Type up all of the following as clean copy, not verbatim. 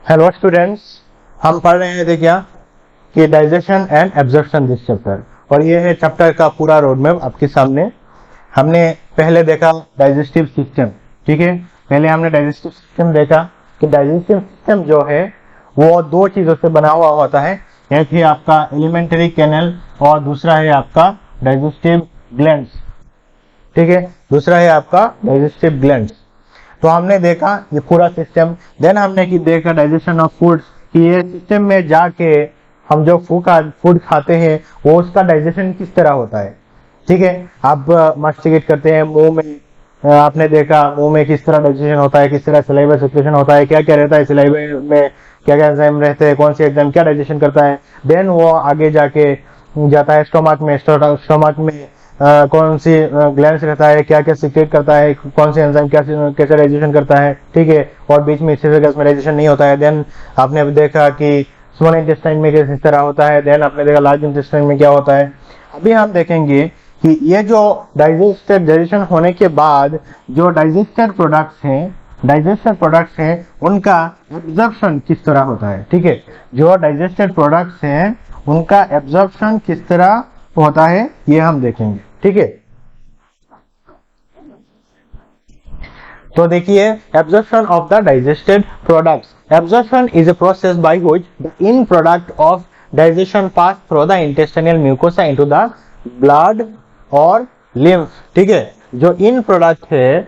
Hello students, हम पढ़ रहे थे क्या कि digestion and absorption this chapter, और ये है चैप्टर का पूरा रोड मैप आपके सामने। हमने पहले देखा डाइजेस्टिव सिस्टम, ठीक है। पहले हमने डाइजेस्टिव सिस्टम देखा कि डाइजेस्टिव सिस्टम जो है वो दो चीज़ों से बना हुआ होता है। एक है आपका एलिमेंट्री कैनल और दूसरा है आपका डाइजेस्टिव ग्लैंड्स, ठीक है। दूसरा है आपका डाइजेस्टिव ग्लैंड्स। तो हमने देखा ये पूरा सिस्टम। देन हमने की देखा डाइजेशन ऑफ फूड्स, कि ये सिस्टम में जाके हम जो फूड खाते हैं वो उसका डाइजेशन किस तरह होता है, ठीक है। आप मास्टिकेट करते हैं मुंह में, आपने देखा मुंह में किस तरह डाइजेशन होता है, किस तरह सलाइवा सिक्रेशन होता है, क्या क्या रहता है सलाइवा में, क्या क्या एंजाइम रहते हैं, कौन सी एंजाइम क्या डाइजेशन करता है। देन वो आगे जाके जाता है स्टोमक में। स्टोमक में कौन सी ग्लैंड्स रहता है, क्या क्या सीक्रेट करता है, कौन सी एंजाइम क्या कैसे डाइजेशन करता है, ठीक है। और बीच में इससे में डाइजेशन नहीं होता है। देन आपने अभी देखा कि स्मॉल इंटेस्टाइन में किस तरह होता है। देन आपने देखा लार्ज इंटेस्टाइन में क्या होता है। अभी हम देखेंगे कि ये जो डाइजेशन होने के बाद जो डाइजेस्टेड प्रोडक्ट्स हैं उनका एब्जॉर्प्शन किस तरह होता है, ठीक है। जो डाइजेस्टेड प्रोडक्ट्स हैं उनका एब्जॉर्प्शन किस तरह होता है ये हम देखेंगे, ठीक है। तो देखिए, absorption of the digested products. Absorption is a process by which the in product of digestion pass through the intestinal mucosa into the blood और लिम्फ, ठीक है। जो इन प्रोडक्ट है,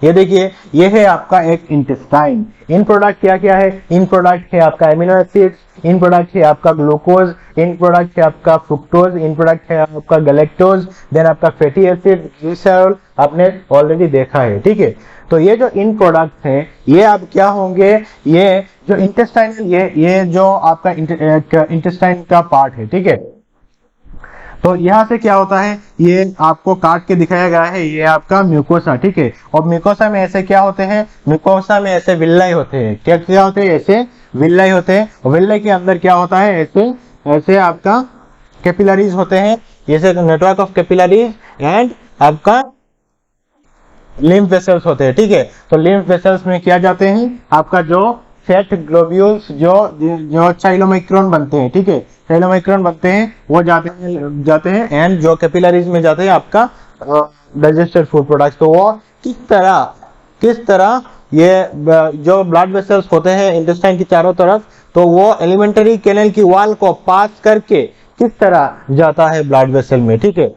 ये देखिए, ये है आपका एक इंटेस्टाइन। इन प्रोडक्ट क्या क्या है? इन प्रोडक्ट है आपका एमिनो एसिड्स, इन प्रोडक्ट है आपका ग्लूकोज, इन प्रोडक्ट है आपका फ्रुक्टोज, इन प्रोडक्ट है आपका गैलेक्टोज, देन आपका फैटी एसिड, ग्लिसरॉल आपने ऑलरेडी देखा है, ठीक है। तो ये जो इन प्रोडक्ट हैं ये अब क्या होंगे, ये जो इंटेस्टाइनल ये जो आपका इंटेस्टाइन का पार्ट है, ठीक है। तो यहाँ से क्या होता है, ये आपको काट के दिखाया गया है, ये आपका म्यूकोसा, ठीक है। और म्यूकोसा में ऐसे क्या होते हैं, म्यूकोसा में ऐसे विल्लाई होते हैं। क्या क्या होते हैं? ऐसे विल्लाई होते हैं। और विल्लाई के अंदर क्या होता है, ऐसे ऐसे आपका कैपिलरीज होते हैं, जैसे नेटवर्क ऑफ कैपिलरीज एंड आपका लिम्फ वेसल्स होते हैं, ठीक है। तो लिम्फ वेसल्स में क्या जाते हैं, आपका जो फैट ग्लोब्यूल्स जो चाइलोमाइक्रोन बनते हैं, ठीक है, चाइलोमाइक्रोन बनते हैं वो जाते हैं एंड जो कैपिलरीज में जाते हैं आपका डाइजेस्टेड फूड प्रोडक्ट्स। तो वो किस तरह ये जो ब्लड वेसल्स होते हैं इंटेस्टाइन की चारों तरफ, तो वो एलिमेंट्री कैनल की वॉल को पास करके किस तरह जाता है ब्लड वेसल में, ठीक है।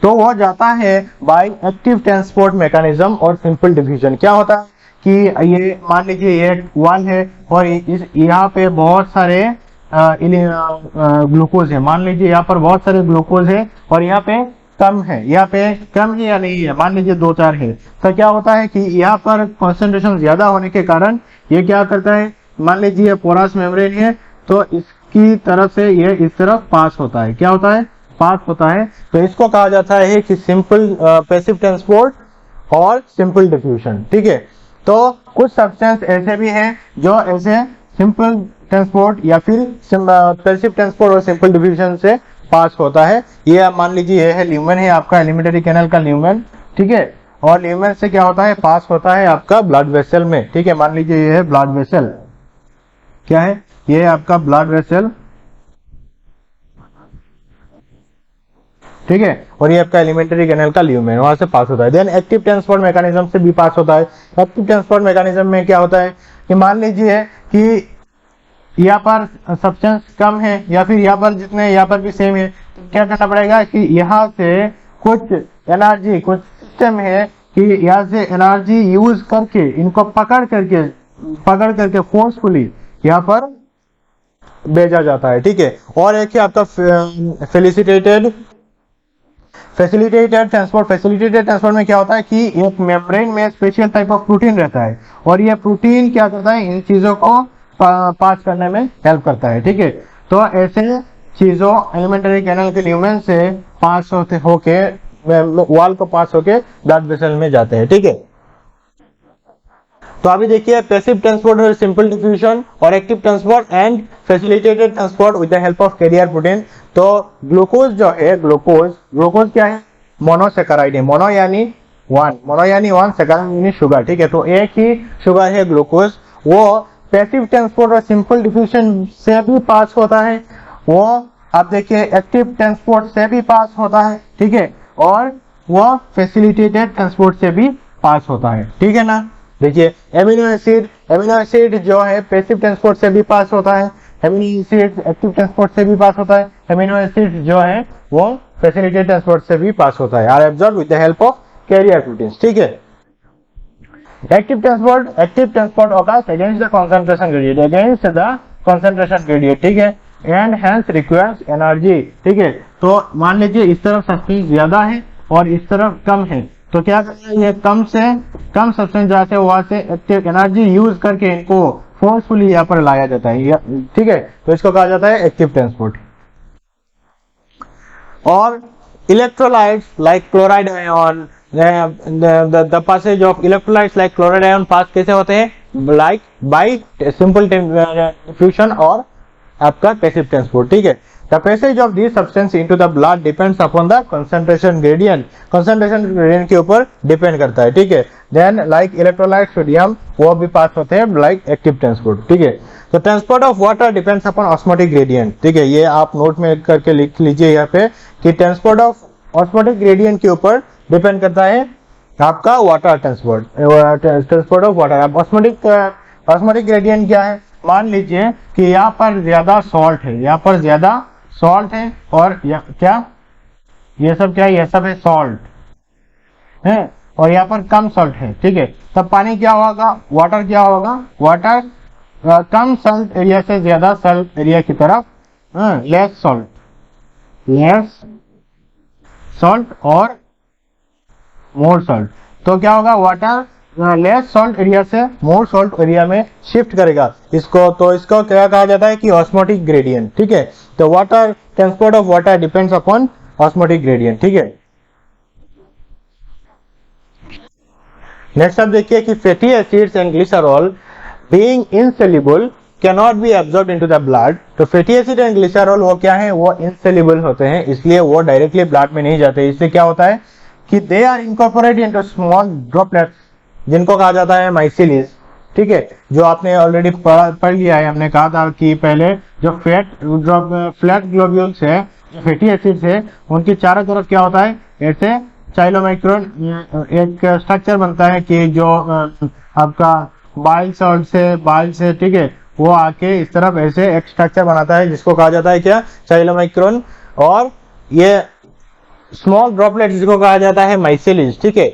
तो वो जाता है बाय एक्टिव ट्रांसपोर्ट मैकेनिज्म और सिंपल डिफ्यूजन। क्या होता है कि ये मान लीजिए ये वॉल है और यहाँ पे बहुत सारे ग्लूकोज है। मान लीजिए यहाँ पर बहुत सारे ग्लूकोज है और यहाँ पे कम है, यहाँ पे कम है या नहीं है, मान लीजिए 2-4 है। तो क्या होता है कि यहाँ पर कॉन्सेंट्रेशन ज्यादा होने के कारण ये क्या करता है, मान लीजिए पोरस मेम्ब्रेन है तो इसकी तरफ से ये इस तरफ पास होता है। क्या होता है? पास होता है। तो इसको कहा जाता है कि सिंपल पैसिव ट्रांसपोर्ट और सिंपल डिफ्यूजन, ठीक है। तो कुछ सब्सटेंस ऐसे भी हैं जो ऐसे सिंपल ट्रांसपोर्ट या फिर पैसिव ट्रांसपोर्ट और सिंपल डिफ्यूजन से पास होता है। ये आप मान लीजिए ये है ल्यूमेन, है आपका एलिमेंट्री कैनल का ल्यूमेन, ठीक है। और ल्यूमेन से क्या होता है, पास होता है आपका ब्लड वेसल में, ठीक है। मान लीजिए ये है ब्लड वेसल, क्या है ये आपका ब्लड वेसल, ठीक है। और ये आपका एलिमेंट्री कैनल का ल्यूमेन, वहां से पास होता है। देन एक्टिव ट्रांसपोर्ट मैकेनिज्म से भी पास होता है। एक्टिव ट्रांसपोर्ट मैकेनिज्म में क्या होता है कि मान लीजिए कि यहाँ पर सब्सटेंस कम है या फिर यहाँ पर जितने यहाँ पर भी सेम है, तो क्या करना पड़ेगा कि यहाँ से कुछ एनर्जी, कुछ सिस्टम है कि यहाँ से एनर्जी यूज करके इनको पकड़ करके फोर्सफुली यहाँ पर भेजा जाता है, ठीक है। और एक है आपका फैसिलिटेटेड ट्रांसपोर्ट में क्या होता है कि एक मेम्ब्रेन में स्पेशल टाइप ऑफ प्रोटीन रहता है और ये प्रोटीन क्या करता है, इन चीजों को पास करने में हेल्प करता है, ठीक है। तो ऐसे चीजों एलिमेंट्री कैनल के ल्यूमेन से पास होके वॉल को पास होके ब्लड वेसल में जाते हैं, ठीक है। तो अभी देखिए पैसिव ट्रांसपोर्ट और सिंपल डिफ्यूजन और active transport and facilitated transport with the help of carrier protein. तो ग्लूकोज जो है, ग्लूकोज क्या है, मोनोसेकेराइड है। मोनो यानी वन, सेकेराइड यानी शुगर, ठीक है। तो एक ही शुगर है ग्लूकोज वो पैसिव ट्रांसपोर्ट और सिंपल डिफ्यूजन से भी पास होता है, वो आप देखिए एक्टिव ट्रांसपोर्ट से भी पास होता है, ठीक है, और वो फैसिलिटेटेड ट्रांसपोर्ट से भी पास होता है, ठीक है ना। देखिए एमिनो एसिड जो है पैसिव ट्रांसपोर्ट से भी पास होता है, एमिनो एसिड एक्टिव ट्रांसपोर्ट से भी पास होता है, एमिनो एसिड जो है वो फैसिलिटेटेड ट्रांसपोर्ट से भी पास होता है, are absorb with the help of carrier proteins, ठीक है। Active transport occurs against the concentration gradient, ठीक है, एंड हेंस रिक्वायर्स एनर्जी, ठीक है। तो मान लीजिए इस तरफ सब्सटेंस ज्यादा है और इस तरफ कम है, तो क्या करना है, ये कम से कम सब्सटेंस जहाँ से वहां से एक्टिव एनर्जी यूज करके इनको फोर्सफुली यहाँ पर लाया जाता है, ठीक है, तो इसको कहा जाता है एक्टिव ट्रांसपोर्ट। और electrolytes like chloride ion, the passage of electrolytes like chloride ion pass कैसे होते हैं, like by simple diffusion और आपका पैसिव ट्रांसपोर्ट, ठीक है। The passage of these substance into the blood depends upon the concentration gradient, concentration gradient के ऊपर depend करता है, ठीक है। Then like electrolyte सोडियम वो भी पास होते हैं like active transport, ठीक है। तो transport of water depends upon osmotic gradient, ठीक है, ये आप नोट में करके लिख लीजिए यहाँ पे कि ट्रांसपोर्ट ऑफ ऑस्मोटिक ग्रेडियंट के ऊपर डिपेंड करता है आपका वाटर ट्रांसपोर्ट ऑफ वाटर। अब ऑस्मोटिक ग्रेडियंट क्या है, मान लीजिए कि यहाँ पर ज्यादा सॉल्ट है, यहाँ पर ज्यादा सॉल्ट है और क्या ये सब क्या है, ये सब है सॉल्ट है, और यहाँ पर कम सॉल्ट है, ठीक है। तब पानी क्या होगा, वाटर क्या होगा, वाटर कम सॉल्ट एरिया से ज्यादा सॉल्ट एरिया की तरफ, लेस सॉल्ट और मोर सॉल्ट, तो क्या होगा, वाटर लेस सॉल्ट एरिया से मोर सॉल्ट एरिया में शिफ्ट करेगा इसको, तो इसको क्या कहा जाता है कि ऑस्मोटिक ग्रेडियंट, ठीक है। तो water transport of water depends upon osmotic gradient, ठीक है। नेक्स्ट आप देखिए कि fatty acids and glycerol being insoluble cannot be absorbed into the blood. तो फैटी एसिड एंड ग्लिसरॉल वो क्या है, वो इनसेल्युबल होते हैं, इसलिए वो डायरेक्टली ब्लड में नहीं जाते। इससे क्या होता है कि they are incorporated into small droplets जिनको कहा जाता है माइसिलीज, ठीक है, जो आपने ऑलरेडी पढ़ लिया है। हमने कहा था कि पहले जो फ्लैट ग्लोब्यूल्स है, जो फैटी एसिड्स है, उनकी चारों तरफ क्या होता है, ऐसे चाइलोमाइक्रोन एक स्ट्रक्चर बनता है कि जो आपका बाइल से, ठीक है, वो आके इस तरफ ऐसे एक स्ट्रक्चर बनाता है जिसको कहा जाता है क्या, चाइलोमाइक्रोन, और ये स्मॉल ड्रॉपलेट जिसको कहा जाता है माइसिलीज, ठीक है।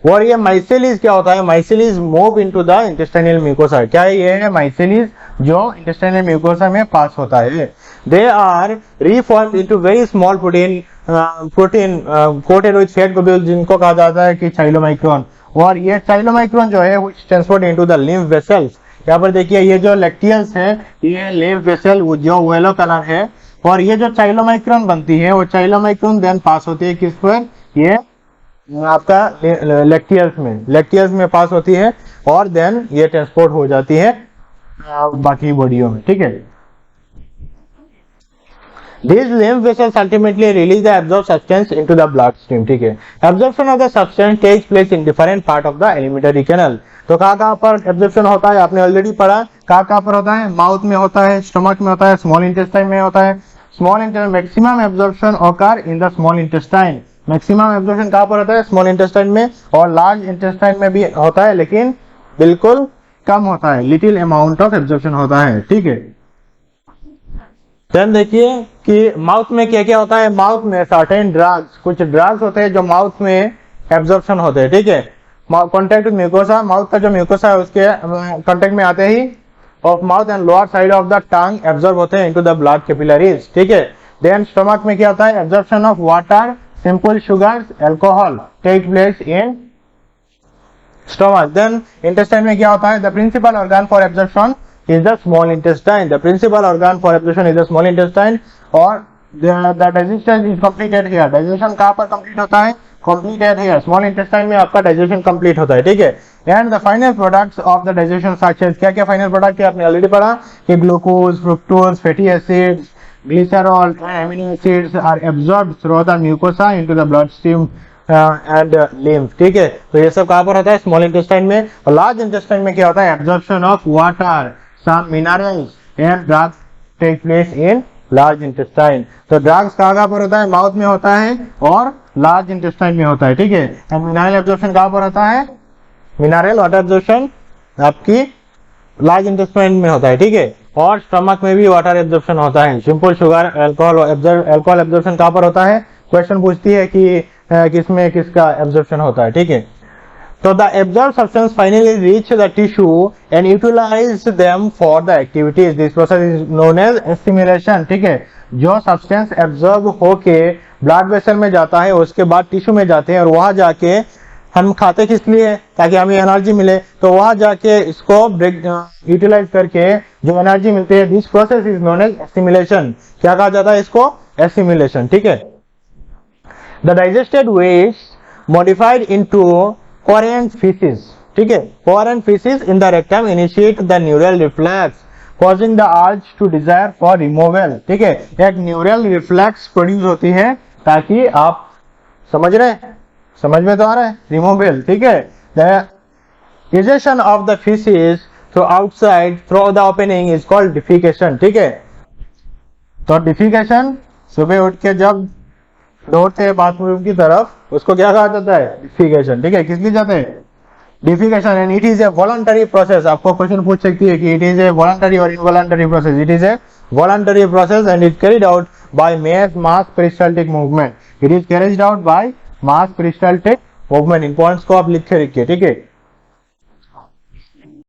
और ये माइसिलीज क्या होता है, micelles move into the intestinal mucosa, क्या है, ये है माइसिलीज जो इंटेस्टाइनल म्यूकोसा में पास होता है। They are reformed into very small protein coated with fat globule जिनको कहा जाता है कि चाइलोमाइक्रोन, और ये चाइलोमाइक्रोन जो है which transport into the lymph vessels. यहाँ पर देखिए ये जो लेक्टियल्स है, ये लिम्फ वेसल जो येलो कलर है, और ये जो चाइलोमाइक्रोन बनती है वो चाइलोमाइक्रोन देन पास होती है किस पर, ये आपका लेक्टियल्स में पास होती है, और देन ये ट्रांसपोर्ट हो जाती है बाकी बॉडियों में, ठीक है। These lymph vessels ultimately release the absorbed substance into the bloodstream, ठीक है। Absorption of the substance takes place in different part of the alimentary canal। तो कहाँ पर एब्जॉर्प्शन होता है, आपने ऑलरेडी पढ़ा, कहाँ पर होता है, माउथ में होता है, स्टमक में होता है, स्मॉल इंटेस्टाइन में होता है। Small intestine maximum absorption occur in the small intestine, maximum absorption कहाँ पर होता है, स्मॉल इंटेस्टाइन में, और लार्ज इंटेस्टाइन में भी होता है लेकिन बिल्कुल कम होता है, लिटिल अमाउंट ऑफ एब्जॉर्प्शन होता है, ठीक है। देन देखिए कि माउथ में क्या क्या होता है, माउथ में सर्टेन ड्रग्स, कुछ ड्रग्स होते हैं जो माउथ में एब्जॉर्प्शन होते हैं, ठीक है। कॉन्टेक्ट विद म्यूकोसा, माउथ का जो म्यूकोसा है उसके कॉन्टेक्ट में आते ही of mouth and lower side of the tongue absorb होते हैं इनटू द ब्लड कैपिलरीज, ठीक है। देन स्टमक में क्या होता है, absorption of water, simple sugars, alcohol take place in stomach. Then intestine में क्या होता है, the principal organ for absorption is the small intestine, the principal organ for absorption is the small intestine, और the digestion is completed here, digestion कहाँ पर complete होता है, completed here, small intestine में आपका digestion complete होता है, ठीक है। and the final products of the digestion such as, क्या क्या final product है आपने ऑलरेडी पढ़ा कि glucose, fructose, fatty acids, glycerol and amino acids are absorbed through the mucosa into the bloodstream and lymph, ठीक है। तो ये सब कहाँ पर होता है? स्मॉल इंटेस्टाइन में। और लार्ज इंटेस्टाइन में क्या होता है? Absorption of water, some minerals and drugs take place in large intestine. तो ड्रग्स कहाँ पर होता है? माउथ में होता है और लार्ज इंटेस्टाइन में होता है, ठीक है। एंड मिनरल एब्जॉर्प्शन कहाँ पर होता है? मिनरल वाटर एब्जॉर्प्शन आपकी लार्ज इंटेस्टाइन में होता है, ठीक है। और स्टमक में भी वाटर एब्जॉर्प्शन होता है। सिंपल शुगर, अल्कोहल एब्जॉर्प्शन कहाँ पर होता है? क्वेश्चन पूछती है कि किसमें किसका एब्जॉर्प्शन होता है, ठीक है। तो the absorb substance finally reach the tissue and utilize them for the activities. This process is known as assimilation, ठीक है। जो सब्सटेंस एब्जॉर्ब होके ब्लड वेसल में जाता है, उसके बाद टिश्यू में जाते हैं, और वहां जाके हम खाते किस लिए? ताकि हमें एनर्जी मिले। तो वहां जाके इसको यूटिलाइज करके जो एनर्जी मिलती है, this process is known as assimilation. क्या कहा जाता है इसको? एसिमिलेशन, ठीक है। The digested waste modified into coherent feces, ठीक है। coherent feces in the rectum initiate the neural reflex causing the urge to desire for removal, ठीक है। एक न्यूरल रिफ्लेक्स प्रोड्यूस होती है ताकि आप समझ रहे हैं, समझ में तो आ रहा है? रिमूवल, ठीक है। The ejection of the feces through outside through the opening is called defecation, ठीक है। तो डिफिकेशन, सुबह उठ के जब दौड़ते हैं बाथरूम की तरफ, उसको क्या कहा जाता है? डिफिकेशन, ठीक है। किस लिए जाते हैं? Defecation. And it is a voluntary process. आपको क्वेश्चन पूछ सकती है कि इट इज ए वॉलंटरी और involuntary process. It is a voluntary process and it carried out by mass peristaltic movement. It is carried out by mass peristaltic movement. In points को आप लिख के रखिए, ठीक है।